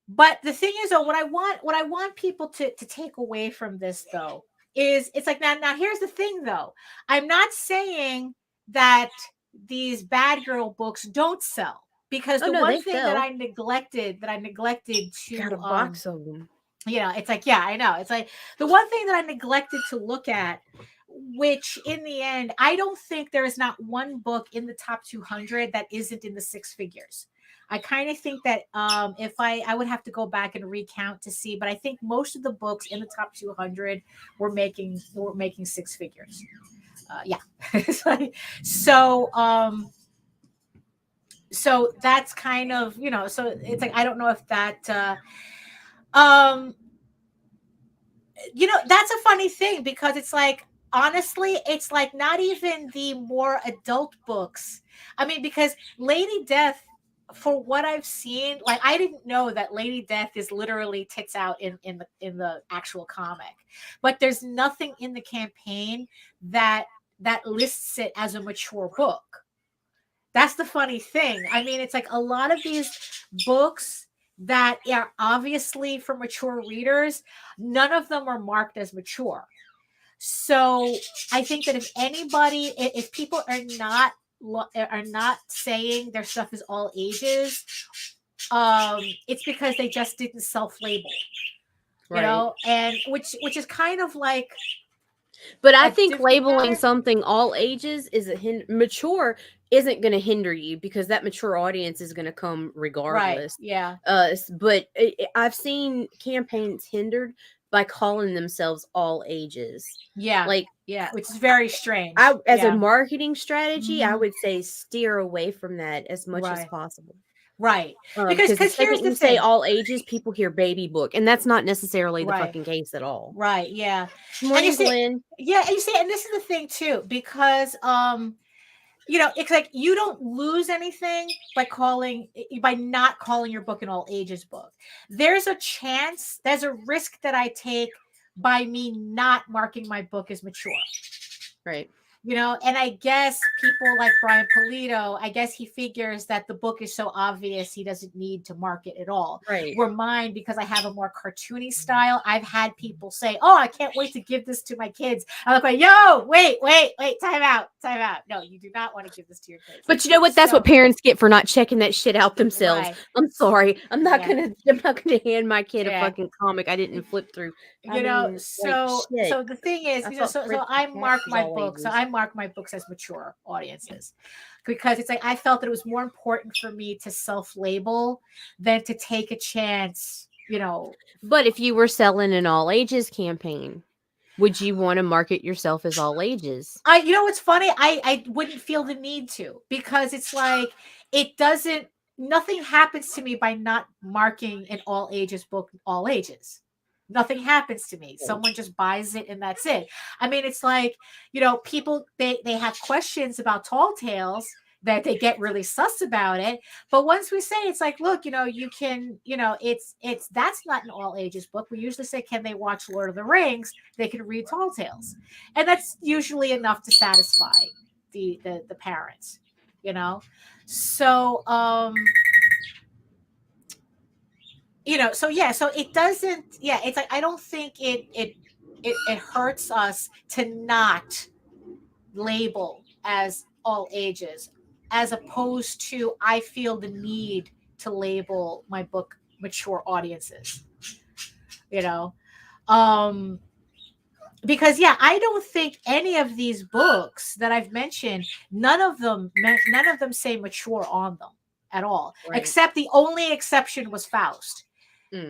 But the thing is, though, what I want people to take away from this, though, is it's like, now here's the thing, though. I'm not saying that these bad girl books don't sell, because the one thing that I neglected to got a box of them. It's like, I know. It's like the one thing that I neglected to look at, which in the end, I don't think there is not one book in the top 200 that isn't in the six figures. I kind of think that if I would have to go back and recount to see, but I think most of the books in the top 200 were making six figures. So that's kind of, so it's like, I don't know if that, that's a funny thing, because it's like, honestly, it's like not even the more adult books. I mean, because Lady Death, for what I've seen, like, I didn't know that Lady Death is literally tits out in the actual comic, but there's nothing in the campaign that lists it as a mature book. That's the funny thing. I mean, it's like a lot of these books that are obviously for mature readers, none of them are marked as mature. So I think that if people are not saying their stuff is all ages, it's because they just didn't self-label, and which is kind of like. But I think labeling something all ages is mature isn't going to hinder you, because that mature audience is going to come regardless. Right. Yeah. But I've seen campaigns hindered by calling themselves all ages. Yeah. Which is very strange. As a marketing strategy, I would say steer away from that as much as possible. Right. Because here's the thing. Say all ages, people hear baby book, and that's not necessarily the fucking case at all. Right. Yeah. Morning, Glenn. Yeah. And you see, and this is the thing too, because, it's like you don't lose anything by not calling your book an all ages book. There's a risk that I take by me not marking my book as mature. Right. You know, and I guess people like Brian Polito, I guess he figures that the book is so obvious he doesn't need to mark it at all. Right. Where mine, because I have a more cartoony style, I've had people say, "Oh, I can't wait to give this to my kids." I'm like, "Yo, wait, time out. No, you do not want to give this to your kids." But you know what? That's what parents get for not checking that shit out themselves. Right. I'm sorry. I'm not gonna hand my kid a Yeah. fucking comic I didn't flip through. You know, so the thing is, you know, so I mark my books. So I mark my books as mature audiences, because it's like I felt that it was more important for me to self-label than to take a chance, you know. But if you were selling an all ages campaign, would you want to market yourself as all ages? You know what's funny? I wouldn't feel the need to, because it's like nothing happens to me by not marking an all ages book all ages. Nothing happens to me. Someone just buys it and that's it. I mean, it's like, you know, people, they have questions about Tall Tales that they get really sus about it. But once we say, it's like, look, you know, you can, you know, that's not an all ages book. We usually say, can they watch Lord of the Rings? They can read Tall Tales. And that's usually enough to satisfy the parents, you know? So, you know, so yeah, so it doesn't, yeah, it's like I don't think it hurts us to not label as all ages, as opposed to I feel the need to label my book mature audiences, you know, because yeah, I don't think any of these books that I've mentioned, none of them say mature on them at all, Right. except the only exception was Faust.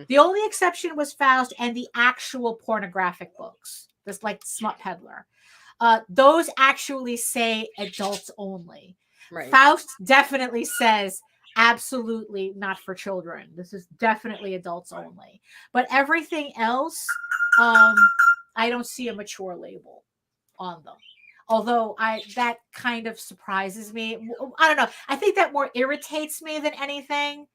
The only exception was Faust and the actual pornographic books, just like Smut Peddler. Those actually say adults only. Right. Faust definitely says absolutely not for children. This is definitely adults only. But everything else, I don't see a mature label on them. Although that kind of surprises me. I don't know. I think that more irritates me than anything.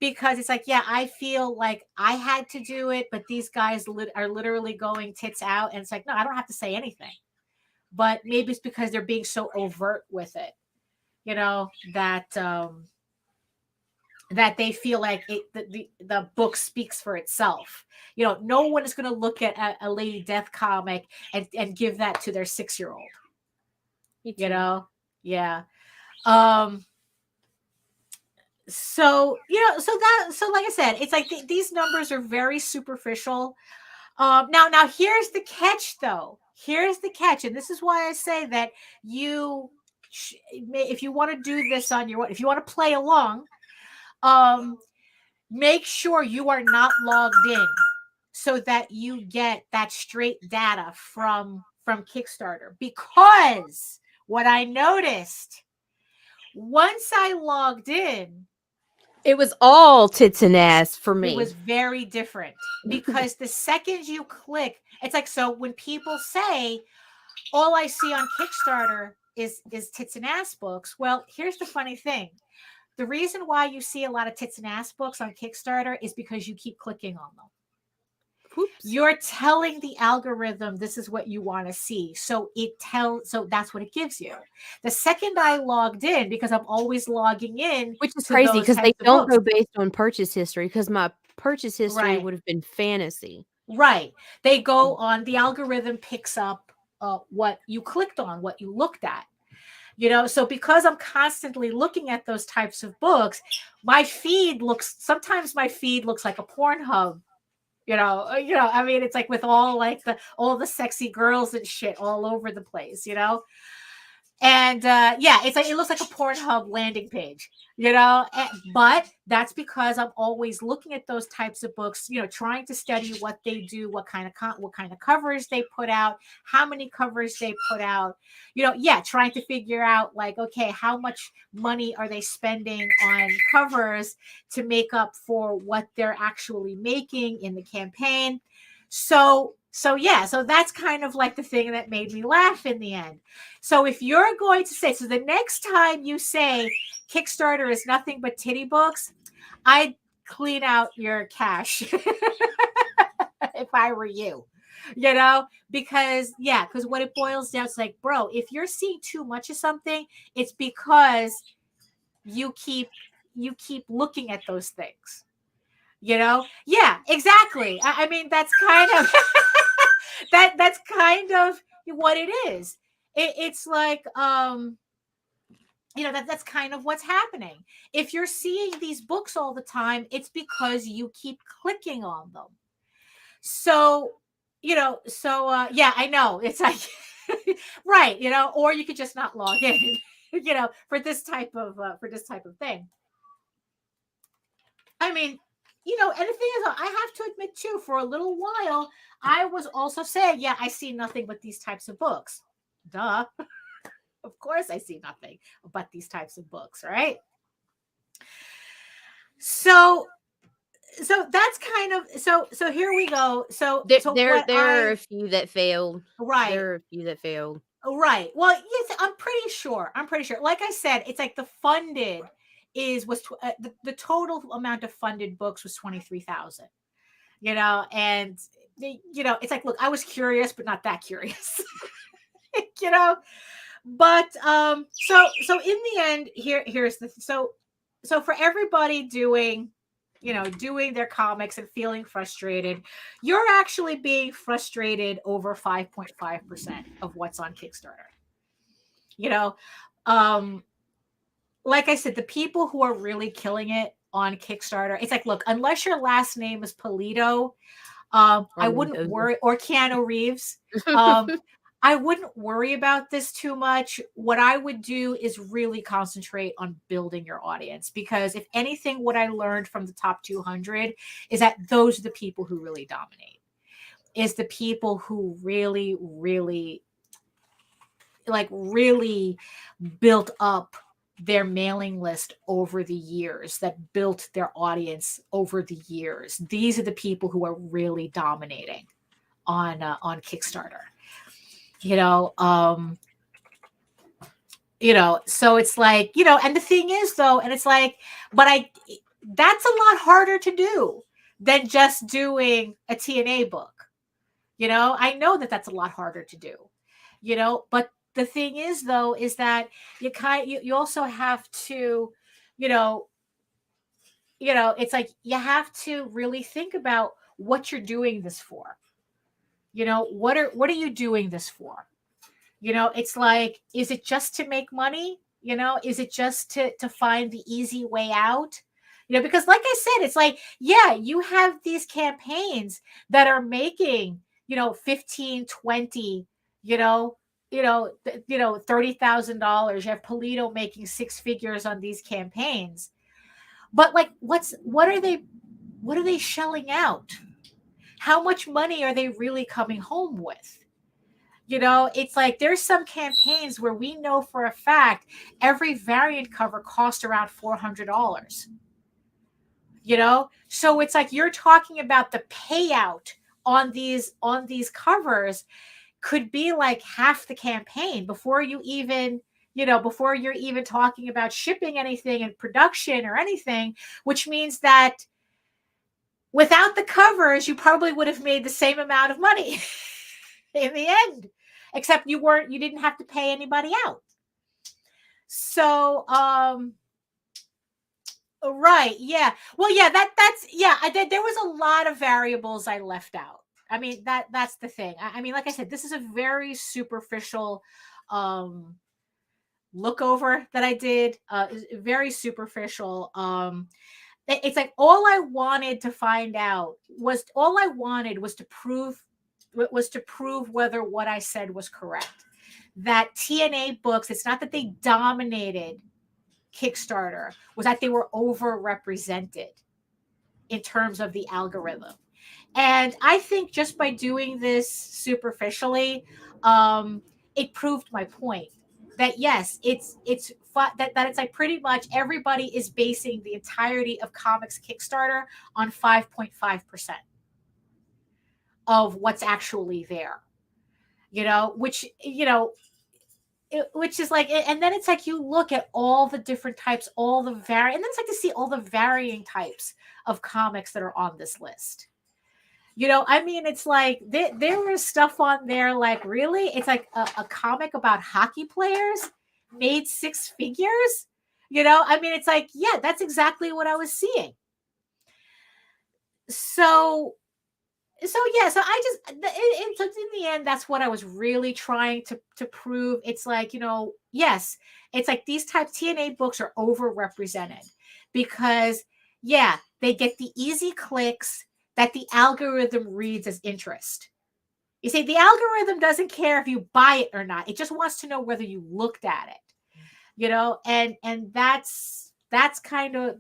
Because it's like, yeah, I feel like I had to do it, but these guys are literally going tits out, and it's like, no, I don't have to say anything. But maybe it's because they're being so overt with it, you know, that that they feel like the book speaks for itself. You know, no one is going to look at a Lady Death comic and give that to their 6-year-old. You know, yeah. So, you know, so like I said, it's like these numbers are very superficial. Now here's the catch though. Here's the catch. And this is why I say that if you want to do this on your own, if you want to play along, make sure you are not logged in so that you get that straight data from Kickstarter. Because what I noticed, once I logged in, it was all tits and ass for me. It was very different, because the second you click, it's like, so when people say, all I see on Kickstarter is tits and ass books. Well, here's the funny thing. The reason why you see a lot of tits and ass books on Kickstarter is because you keep clicking on them. Oops. You're telling the algorithm this is what you want to see. So so that's what it gives you. The second I logged in, because I'm always logging in, which is crazy because they don't go based on purchase history, because my purchase history would have been fantasy. Right. They go on, the algorithm picks up what you clicked on, what you looked at. You know, so because I'm constantly looking at those types of books, sometimes my feed looks like a Pornhub. You know, I mean, it's like with all the sexy girls and shit all over the place, you know? And yeah, it's like, it looks like a Pornhub landing page, you know? But that's because I'm always looking at those types of books, you know, trying to study what they do, what kind of covers they put out, how many covers they put out, you know, yeah, trying to figure out like, okay, how much money are they spending on covers to make up for what they're actually making in the campaign. So yeah, so that's kind of like the thing that made me laugh in the end. So if you're going to say, so the next time you say Kickstarter is nothing but titty books, I'd clean out your cache. if I were you, because what it boils down to, like, bro, if you're seeing too much of something, it's because you keep looking at those things, Yeah, exactly. I mean, that's kind of that's kind of what it is. It's like, that's kind of what's happening. If you're seeing these books all the time, it's because you keep clicking on them. So, yeah, I know. It's like, right, or you could just not log in, for this type of thing. I mean, and the thing is, I have to admit too, for a little while, I was also saying, yeah, I see nothing but these types of books. Duh. Of course I see nothing but these types of books, right? So that's kind of, so here we go. There are a few that failed. Right. There are a few that failed. Right. Well, yes, I'm pretty sure. Like I said, it's like the funded the total amount of funded books was 23,000. And it's like, look, I was curious, but not that curious. But so in the end, here's the so for everybody doing their comics and feeling frustrated, you're actually being frustrated over 5.5% of what's on Kickstarter. Like I said, the people who are really killing it on Kickstarter, it's like, look, unless your last name is Polito, I wouldn't worry, or Keanu Reeves. I wouldn't worry about this too much. What I would do is really concentrate on building your audience, because if anything, what I learned from the top 200 is that those are the people who really dominate, is the people who really, really, really built up their mailing list over the years, that built their audience over the years. These are the people who are really dominating on Kickstarter. So it's like, and the thing is though, and it's like, that's a lot harder to do than just doing a TNA book. I know that that's a lot harder to do, but the thing is though, is that you also have to, it's like, you have to really think about what you're doing this for. What are you doing this for? It's like, is it just to make money? Is it just to find the easy way out? Because like I said, it's like, yeah, you have these campaigns that are making, 15, 20, $30,000. You have Polito making 6 figures on these campaigns. But like, what are they shelling out? How much money are they really coming home with? It's like, there's some campaigns where we know for a fact every variant cover cost around $400. So it's like, you're talking about the payout on these covers could be like half the campaign before you even, before you're even talking about shipping anything and production or anything, which means that without the covers, you probably would have made the same amount of money in the end, except you didn't have to pay anybody out. So, right. Yeah. Well, yeah, there was a lot of variables I left out. I mean, that's the thing. I mean, like I said, this is a very superficial, look over that I did, very superficial. It's like, all I wanted was to prove whether what I said was correct. That TNA books, it's not that they dominated Kickstarter, was that they were overrepresented in terms of the algorithm. And I think just by doing this superficially, it proved my point that yes, it's like pretty much everybody is basing the entirety of comics Kickstarter on 5.5% of what's actually there, which is like, and then it's like, you look at all the different types, and then it's like to see all the varying types of comics that are on this list. I mean, it's like there was stuff on there like, really? It's like a comic about hockey players made 6 figures. I mean, it's like, yeah, that's exactly what I was seeing. So yeah, so I just in the end, that's what I was really trying to prove. It's like, yes, it's like these type TNA books are overrepresented because, yeah, they get the easy clicks that the algorithm reads as interest. You see, the algorithm doesn't care if you buy it or not. It just wants to know whether you looked at it, and that's kind of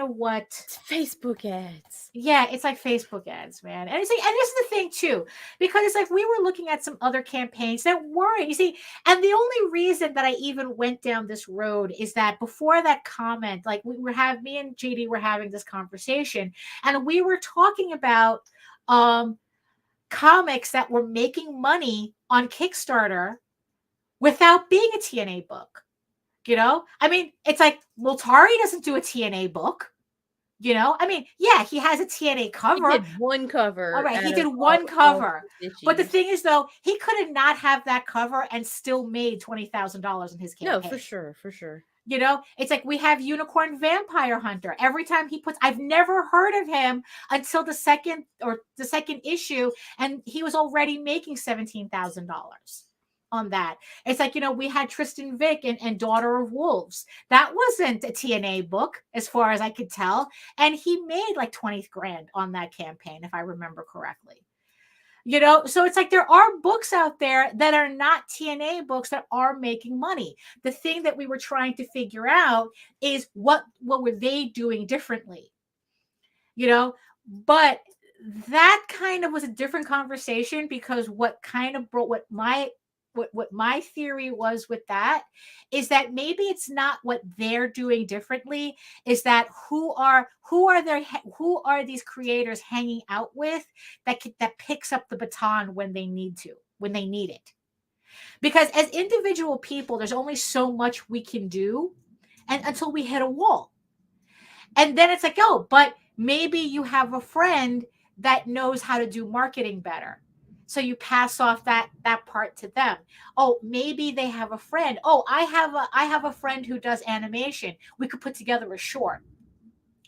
what It's Facebook ads. Yeah, it's like Facebook ads, man. And it's like, and this is the thing too, because it's like we were looking at some other campaigns that weren't, you see, and the only reason that I even went down this road is that before that comment, like me and JD were having this conversation, and we were talking about comics that were making money on Kickstarter without being a TNA book. I mean, it's like Multari doesn't do a TNA book. I mean, yeah, he has a TNA cover. He did one cover. All right, he did one cover. But the thing is, though, he could not have that cover and still made $20,000 in his campaign. No, for sure. It's like we have Unicorn Vampire Hunter. Every time he puts, I've never heard of him until the second issue, and he was already making $17,000 on that. It's like, we had Tristan Vick and Daughter of Wolves. That wasn't a TNA book as far as I could tell. And he made like 20 grand on that campaign, if I remember correctly. So it's like there are books out there that are not TNA books that are making money. The thing that we were trying to figure out is what were they doing differently? But that kind of was a different conversation, because what kind of brought what my theory was with that is that maybe it's not what they're doing differently, is that who are these creators hanging out with that picks up the baton when they need it. Because as individual people, there's only so much we can do, and until we hit a wall. And then it's like, oh, but maybe you have a friend that knows how to do marketing better. So you pass off that part to them. Oh, maybe they have a friend. Oh, I have a friend who does animation. We could put together a short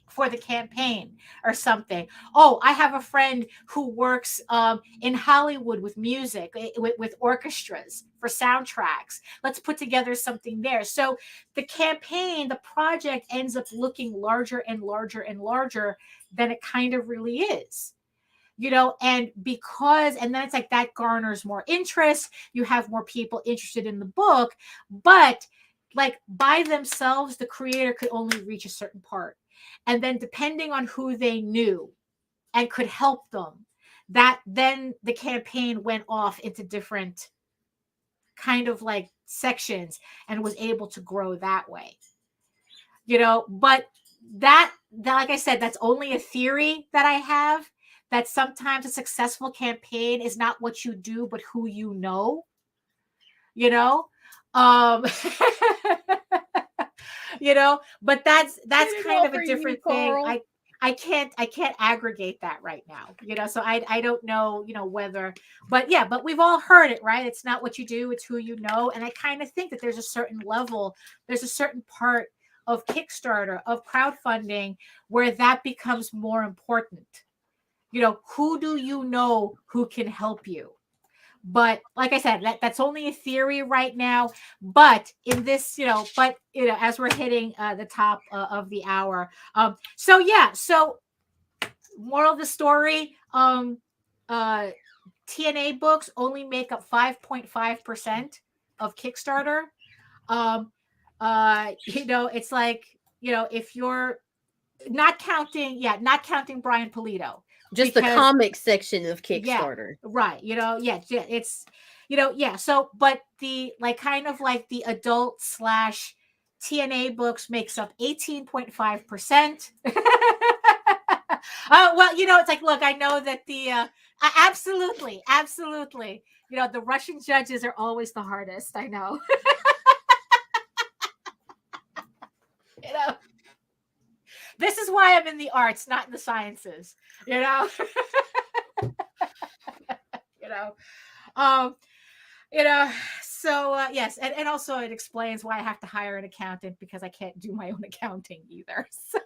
for the campaign or something. Oh, I have a friend who works in Hollywood with music, with orchestras for soundtracks. Let's put together something there. So the campaign, the project ends up looking larger and larger and larger than it kind of really is. And then it's like that garners more interest. You have more people interested in the book, but like by themselves, the creator could only reach a certain part. And then depending on who they knew and could help them, that then the campaign went off into different kind of like sections and was able to grow that way. But that like I said, that's only a theory that I have. That sometimes a successful campaign is not what you do, but who you know. But that's kind of a different thing. I can't aggregate that right now. So I don't know, whether, but we've all heard it, right? It's not what you do, it's who you know. And I kind of think that there's a certain level, there's a certain part of Kickstarter, of crowdfunding, where that becomes more important. Who do you know who can help you? But like I said, that's only a theory right now. But in this, as we're hitting the top of the hour. So moral of the story, TNA books only make up 5.5% of Kickstarter. It's like, if you're not counting Brian Pulido. Just the comic section of Kickstarter. Yeah, right. It's, so, but the kind of like the adult / TNA books makes up 18.5%. Well, it's like, look, I know that the, absolutely. The Russian judges are always the hardest. I know. This is why I'm in the arts, not in the sciences, you know, um, you know, so yes, and also it explains why I have to hire an accountant because I can't do my own accounting either. So,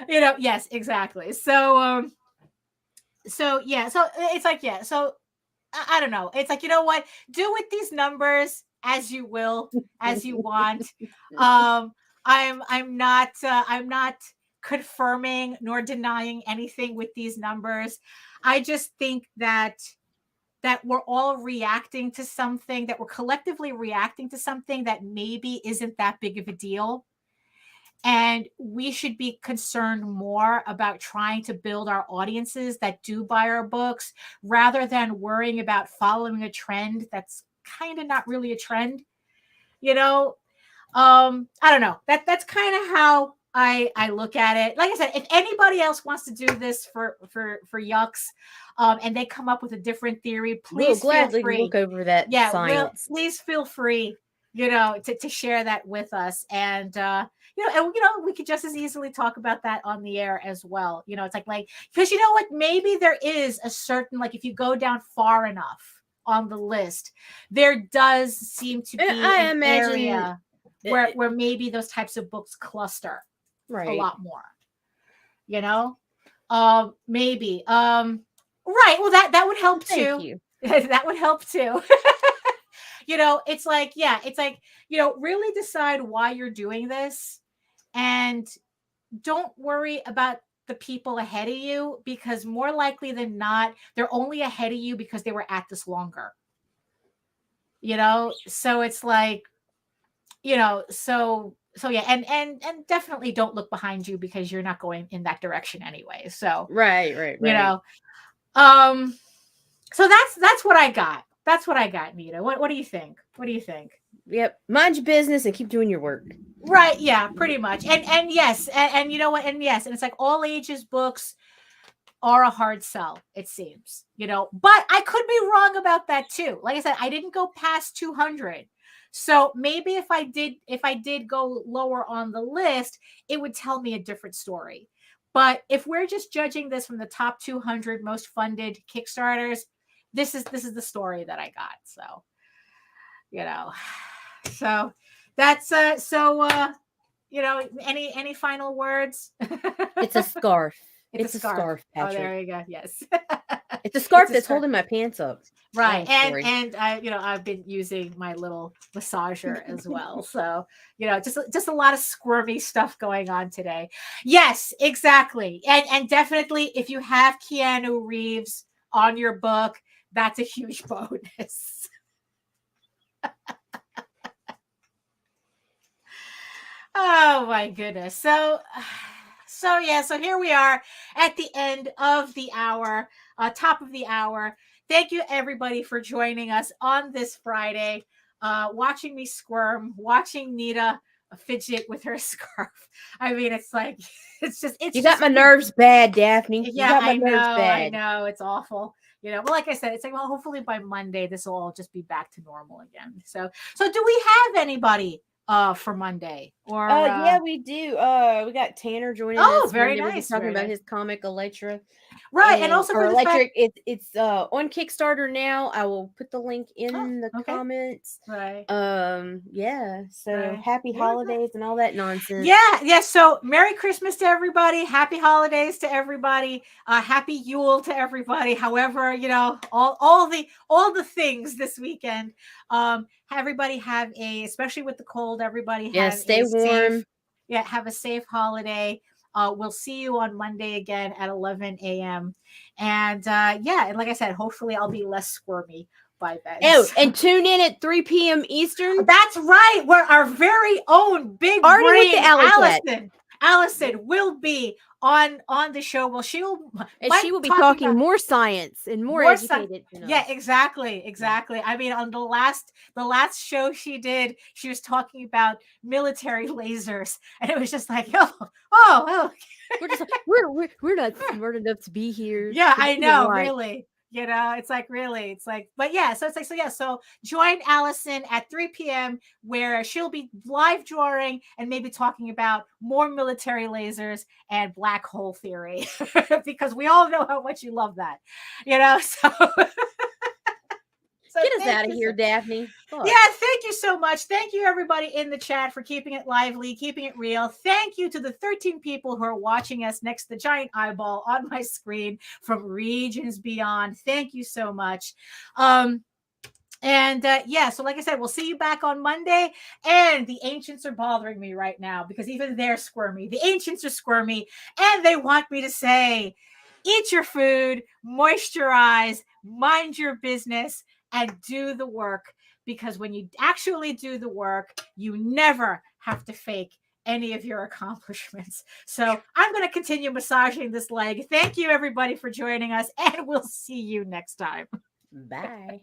yes, exactly. So yeah, so it's like, yeah, so I don't know. It's like, you know what? Do with these numbers as you will, as you want. I'm not confirming nor denying anything with these numbers. I just think that we're all reacting to something, that we're collectively reacting to something that maybe isn't that big of a deal. And we should be concerned more about trying to build our audiences that do buy our books rather than worrying about following a trend that's kind of not really a trend. I don't know. That's kind of how I look at it. Like I said, if anybody else wants to do this for yucks, and they come up with a different theory, please we'll feel gladly free. look over that science. Please feel free, to share that with us. And we could just as easily talk about that on the air as well. It's like because you know what, maybe there is a certain, like, if you go down far enough on the list, there does seem to be an area where maybe those types of books cluster a lot more. Maybe. Right. Well, that would help too. That would help too. It's like, really decide why you're doing this, and don't worry about the people ahead of you, because more likely than not, they're only ahead of you because they were at this longer. So it's like, so yeah, and definitely don't look behind you because you're not going in that direction anyway. So right. So that's what I got. That's what I got, Nita. What do you think? What do you think? Yep. Mind your business and keep doing your work. Right. Yeah, pretty much. And yes. And you know what? And yes. And it's like all ages books are a hard sell, it seems, but I could be wrong about that too. Like I said, I didn't go past 200. So maybe if I did go lower on the list, it would tell me a different story. But if we're just judging this from the top 200 most funded Kickstarters, this is the story that I got. So, so that's any final words? It's a scarf. It's a scarf. Patrick. Oh, there you go. Yes. It's a scarf that's holding my pants up. Right. And I've been using my little massager as well. So, just a lot of squirmy stuff going on today. Yes, exactly. And definitely if you have Keanu Reeves on your book, that's a huge bonus. Oh my goodness. So here we are at the end of the hour, top of the hour. Thank you everybody for joining us on this Friday, watching me squirm, watching Nita fidget with her scarf. I mean, it's like, you got my nerves bad, Daphne. Yeah, I know. It's awful. Well, like I said, it's like, well, hopefully by Monday, this will all just be back to normal again. So do we have anybody for Monday? Or yeah, we do. We got Tanner joining us. Oh, very Monday. nice. We're talking about his comic Electra. Right, and also for Electric, it's on Kickstarter now. I will put the link in the comments. Right. Yeah. So happy holidays and all that nonsense. Yeah. So Merry Christmas to everybody. Happy holidays to everybody. Happy Yule to everybody. However, all the things this weekend. Everybody have especially with the cold. Everybody stay warm. Have a safe holiday. We'll see you on Monday again at 11 a.m. And and like I said, hopefully I'll be less squirmy by then. Oh, and tune in at 3 p.m. Eastern. That's right. Where our very own big brain Alison will be on the show. Well, she will be talking more science and more educated. Yeah, exactly. I mean, on the last show she did, she was talking about military lasers, and it was just like, oh. We're just we're not smart enough to be here. Yeah, I know, really. You know, it's like really, it's like, but yeah, so it's like, so yeah, so join Alison at 3 p.m. where she'll be live drawing and maybe talking about more military lasers and black hole theory because we all know how much you love that, you know, so. So get us out of here, Daphne. Fuck. Yeah, thank you so much. Thank you, everybody in the chat, for keeping it lively, keeping it real. Thank you to the 13 people who are watching us next to the giant eyeball on my screen from regions beyond. Thank you so much. Yeah, so like I said, we'll see you back on Monday. And the ancients are bothering me right now because even they're squirmy. The ancients are squirmy, and they want me to say, eat your food, moisturize, mind your business, and do the work. Because when you actually do the work, you never have to fake any of your accomplishments. So I'm going to continue massaging this leg. Thank you, everybody, for joining us, and we'll see you next time. Bye.